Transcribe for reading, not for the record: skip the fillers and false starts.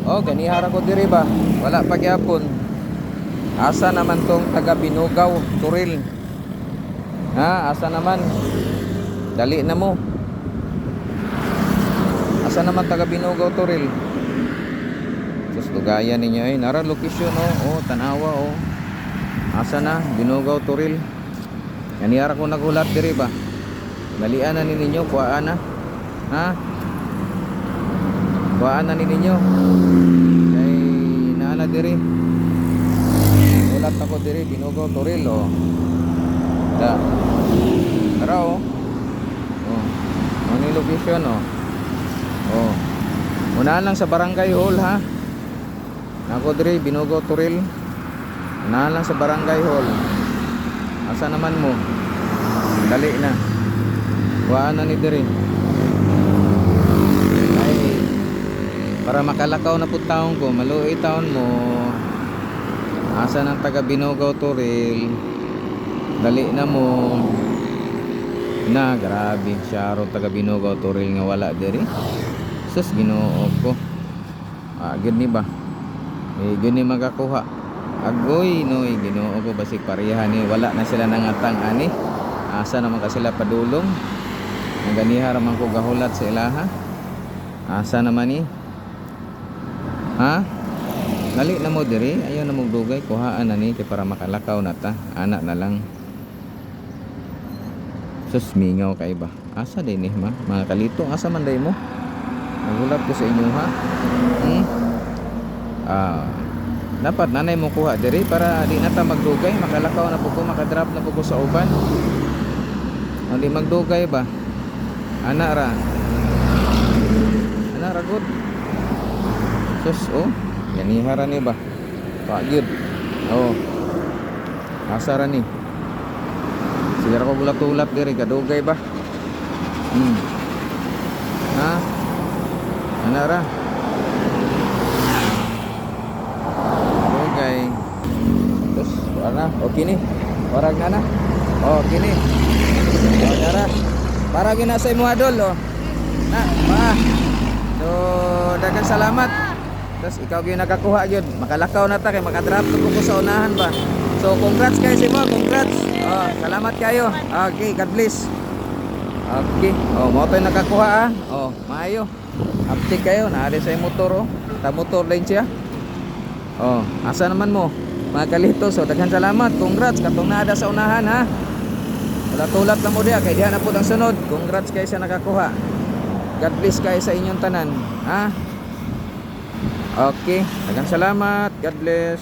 Oh, ganihara ko diri ba? Wala pa gyapon. Asa naman tong taga Binugaw, Turil? Ha, asa naman? Dali na mo. Asa naman taga Binugaw, Turil? Sus, lugayan ninyo ay nara location oh, tanawa oh. Asa na Binugaw, Turil? Ganihara ko nagulat diri ba? Dalian na ninyo, kuhaan na. Ha? Kuhaan na ninyo. Kay naana diri. Ulat ako diri Binugaw, Turil oh. Da. Tara oh. Oh. Ano yung location oh? Oh. Unahan lang sa Barangay Hall ha. Nako diri Binugaw, Turil. Unahan lang sa Barangay Hall. Asa naman mo? Dali na. Kuhaan na ni diri. Ay, para makalakaw na po taon ko, maluoy taon mo. Asa ng taga Binugaw, Turil? Dali na mo. Na, grabe. Syaro taga Binugaw, Turil nga wala diri. Sus, Ginoo ko. Gini ba? Gini magakuha. Agoy, no, Ginoo ko basig pareha ni wala na sila nangatang ani. Asa naman ka sila padulong? Ang ganiha raman ko gahulat sa ilaha. Asa naman ni? Ha? Dali na mo diri, ayaw na mo dugay, kuhaan na ni kay para makalakaw na ta. Anak na lang. Sus, mingaw kay ba? Asa din ma? Mga kalito, asa man day mo? Nagulat ko sa inyo ha. Dapat nanay mo kuha diri para di na ta magdugay, makalakaw na po ko, makadrop na po ko sa uban. Hindi magdugay ba? Ana ra good. Sus oh, ganihara ni ba? Pagyud. Oh. Asa ra ni? Sigara ko bulat-ulat diri kadugay ba? Ha? Ana ra? Dugay. Terus ana, okay ni. Warag na na. Oh, okay ni. Oh, dara. Para gina sa imo adol oh. Na, pa. So, daghang salamat. Tapos ikaw gyud nakakuha gyud. Makalakaw na ta kay makadrop ko sa unahan ba. So, congrats kayo sa imo, congrats. Oh, salamat kayo. Okay, God bless. Okay. Oh, mo tay nakakuha ah. Oh, maayo. Uptik kayo, naari sa motor oh. Ta motor lane siya. Oh, asa naman mo? Mga kalito, so daghang salamat. Congrats katong naada sa unahan ha. Tulat na mo diya kay diha na po ang sunod. Congrats kayo sa nakakuha. God bless kayo sa inyong tanan ha. Okay, daghang salamat. God bless.